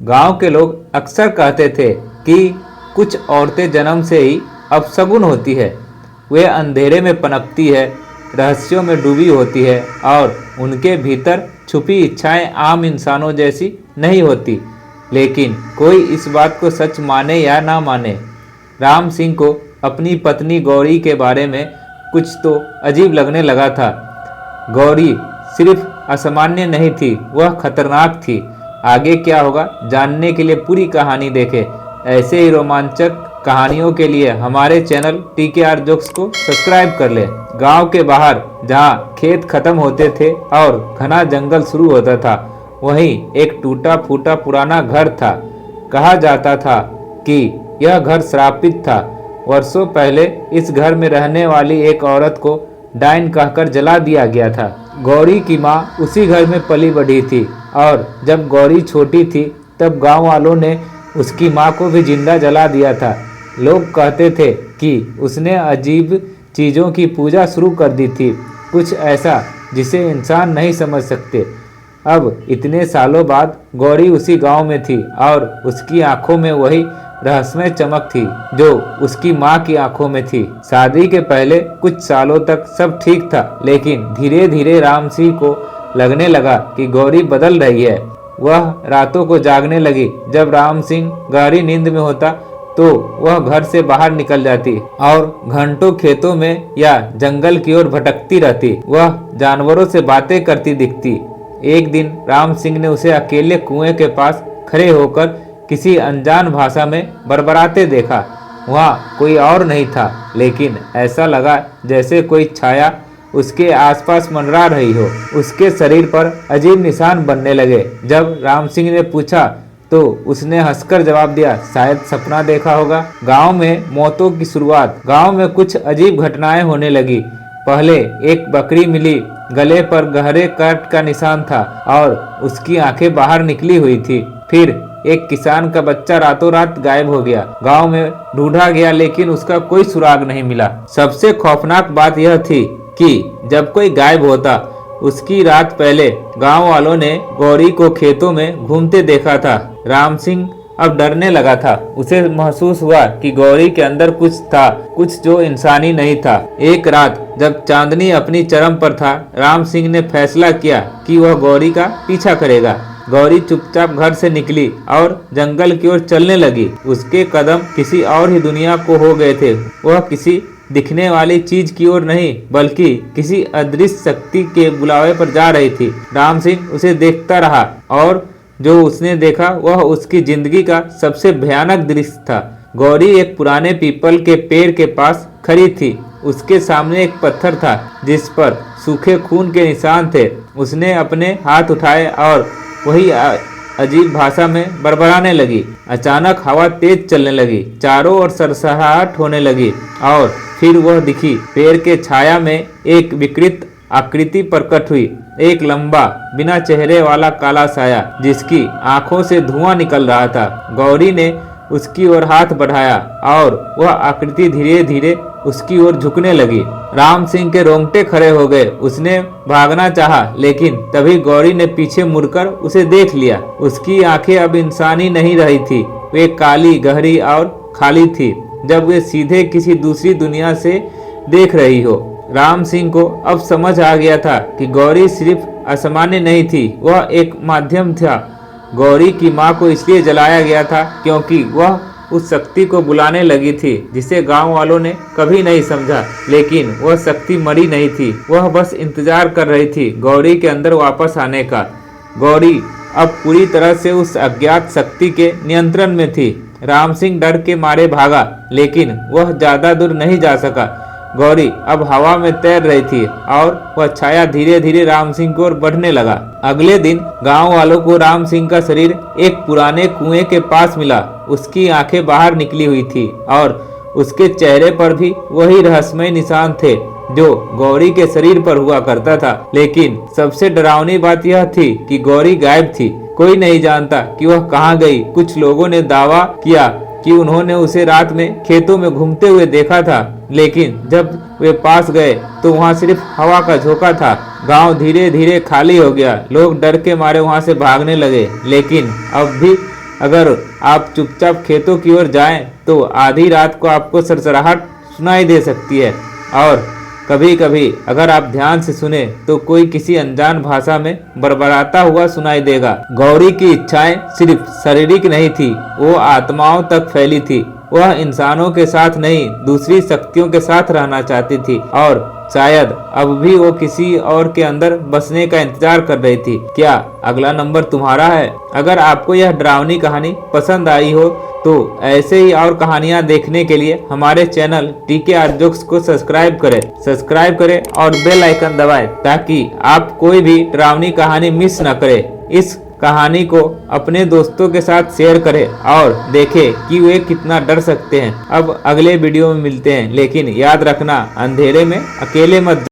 गांव के लोग अक्सर कहते थे कि कुछ औरतें जन्म से ही अपशगुन होती है। वे अंधेरे में पनपती है, रहस्यों में डूबी होती है और उनके भीतर छुपी इच्छाएं आम इंसानों जैसी नहीं होती। लेकिन कोई इस बात को सच माने या ना माने, राम सिंह को अपनी पत्नी गौरी के बारे में कुछ तो अजीब लगने लगा था। गौरी सिर्फ असामान्य नहीं थी, वह खतरनाक थी। आगे क्या होगा जानने के लिए पूरी कहानी देखें। ऐसे ही रोमांचक कहानियों के लिए हमारे चैनल TKR जोक्स को सब्सक्राइब कर लें। गांव के बाहर जहां खेत खत्म होते थे और घना जंगल शुरू होता था, वहीं एक टूटा फूटा पुराना घर था। कहा जाता था कि यह घर श्रापित था। वर्षों पहले इस घर में रहने वाली एक औरत को डायन कहकर जला दिया गया था। गौरी की माँ उसी घर में पली बढ़ी थी और जब गौरी छोटी थी तब गांव वालों ने उसकी माँ को भी जिंदा जला दिया था। लोग कहते थे कि उसने अजीब चीज़ों की पूजा शुरू कर दी थी, कुछ ऐसा जिसे इंसान नहीं समझ सकते। अब इतने सालों बाद गौरी उसी गांव में थी और उसकी आंखों में वही रहस्यमय चमक थी जो उसकी माँ की आंखों में थी। शादी के पहले कुछ सालों तक सब ठीक था, लेकिन धीरे धीरे राम सिंह को लगने लगा कि गौरी बदल रही है। वह रातों को जागने लगी। जब राम सिंह गहरी नींद में होता तो वह घर से बाहर निकल जाती और घंटों खेतों में या जंगल की ओर भटकती रहती। वह जानवरों से बातें करती दिखती। एक दिन राम सिंह ने उसे अकेले कुएं के पास खड़े होकर किसी अनजान भाषा में बड़बड़ाते देखा। वहाँ कोई और नहीं था, लेकिन ऐसा लगा जैसे कोई छाया उसके आसपास मंडरा रही हो। उसके शरीर पर अजीब निशान बनने लगे। जब राम सिंह ने पूछा तो उसने हंसकर जवाब दिया, शायद सपना देखा होगा। गांव में मौतों की शुरुआत। गांव में कुछ अजीब घटनाएं होने लगी। पहले एक बकरी मिली, गले पर गहरे कट का निशान था और उसकी आंखें बाहर निकली हुई थी। फिर एक किसान का बच्चा रातों रात गायब हो गया। गांव में ढूंढा गया, लेकिन उसका कोई सुराग नहीं मिला। सबसे खौफनाक बात यह थी कि जब कोई गायब होता, उसकी रात पहले गांव वालों ने गौरी को खेतों में घूमते देखा था। राम सिंह अब डरने लगा था। उसे महसूस हुआ कि गौरी के अंदर कुछ था, कुछ जो इंसानी नहीं था। एक रात जब चांदनी अपनी चरम पर था, राम सिंह ने फैसला किया कि वह गौरी का पीछा करेगा। गौरी चुपचाप घर से निकली और जंगल की ओर चलने लगी। उसके कदम किसी और ही दुनिया को हो गए थे। वह किसी दिखने वाली चीज की ओर नहीं, बल्कि किसी अदृश्य शक्ति के बुलावे पर जा रही थी। राम सिंह उसे देखता रहा और जो उसने देखा वह उसकी जिंदगी का सबसे भयानक दृश्य था। गौरी एक पुराने पीपल के पेड़ के पास खड़ी थी। उसके सामने एक पत्थर था जिस पर सूखे खून के निशान थे। उसने अपने हाथ उठाए और वही अजीब भाषा में बड़बड़ाने लगी। अचानक हवा तेज चलने लगी, चारों ओर सरसराहट होने लगी और फिर वह दिखी। पेड़ के छाया में एक विकृत आकृति प्रकट हुई। एक लंबा बिना चेहरे वाला काला साया जिसकी आंखों से धुआं निकल रहा था। गौरी ने उसकी ओर हाथ बढ़ाया और वह आकृति धीरे धीरे उसकी ओर झुकने लगी। राम सिंह के रोंगटे खड़े हो गए। उसने भागना चाहा, लेकिन तभी गौरी ने पीछे मुड़कर उसे देख लिया। उसकी आंखें अब इंसानी नहीं रही थी, वे काली, गहरी और खाली थी, जब वे सीधे किसी दूसरी दुनिया से देख रही हो। राम सिंह को अब समझ आ गया था कि गौरी सिर्फ असामान्य नहीं थी, वह एक माध्यम था। गौरी की माँ को इसलिए जलाया गया था क्योंकि वह उस शक्ति को बुलाने लगी थी जिसे गांव वालों ने कभी नहीं समझा। लेकिन वह शक्ति मरी नहीं थी, वह बस इंतजार कर रही थी गौरी के अंदर वापस आने का। गौरी अब पूरी तरह से उस अज्ञात शक्ति के नियंत्रण में थी। राम सिंह डर के मारे भागा, लेकिन वह ज्यादा दूर नहीं जा सका। गौरी अब हवा में तैर रही थी और वह छाया धीरे धीरे राम सिंह की ओर बढ़ने लगा। अगले दिन गांव वालों को राम सिंह का शरीर एक पुराने कुएं के पास मिला। उसकी आंखें बाहर निकली हुई थी और उसके चेहरे पर भी वही रहस्यमय निशान थे जो गौरी के शरीर पर हुआ करता था। लेकिन सबसे डरावनी बात यह थी कि गौरी गायब थी। कोई नहीं जानता कि वह कहाँ गई। कुछ लोगों ने दावा किया कि उन्होंने उसे रात में खेतों में घूमते हुए देखा था, लेकिन जब वे पास गए तो वहाँ सिर्फ हवा का झोंका था। गांव धीरे धीरे खाली हो गया। लोग डर के मारे वहाँ से भागने लगे, लेकिन अब भी अगर आप चुपचाप खेतों की ओर जाएं तो आधी रात को आपको सरसराहट सुनाई दे सकती है, और कभी कभी अगर आप ध्यान से सुने तो कोई किसी अनजान भाषा में बड़बड़ाता हुआ सुनाई देगा। गौरी की इच्छाएं सिर्फ शारीरिक नहीं थी, वो आत्माओं तक फैली थी। वह इंसानों के साथ नहीं, दूसरी शक्तियों के साथ रहना चाहती थी, और शायद अब भी वो किसी और के अंदर बसने का इंतजार कर रही थी। क्या अगला नंबर तुम्हारा है? अगर आपको यह डरावनी कहानी पसंद आई हो तो ऐसे ही और कहानियां देखने के लिए हमारे चैनल TKR जोक्स को सब्सक्राइब करें और बेल आइकन दबाएं, ताकि आप कोई भी डरावनी कहानी मिस न करें। इस कहानी को अपने दोस्तों के साथ शेयर करें और देखें कि वे कितना डर सकते हैं। अब अगले वीडियो में मिलते हैं, लेकिन याद रखना, अंधेरे में अकेले मत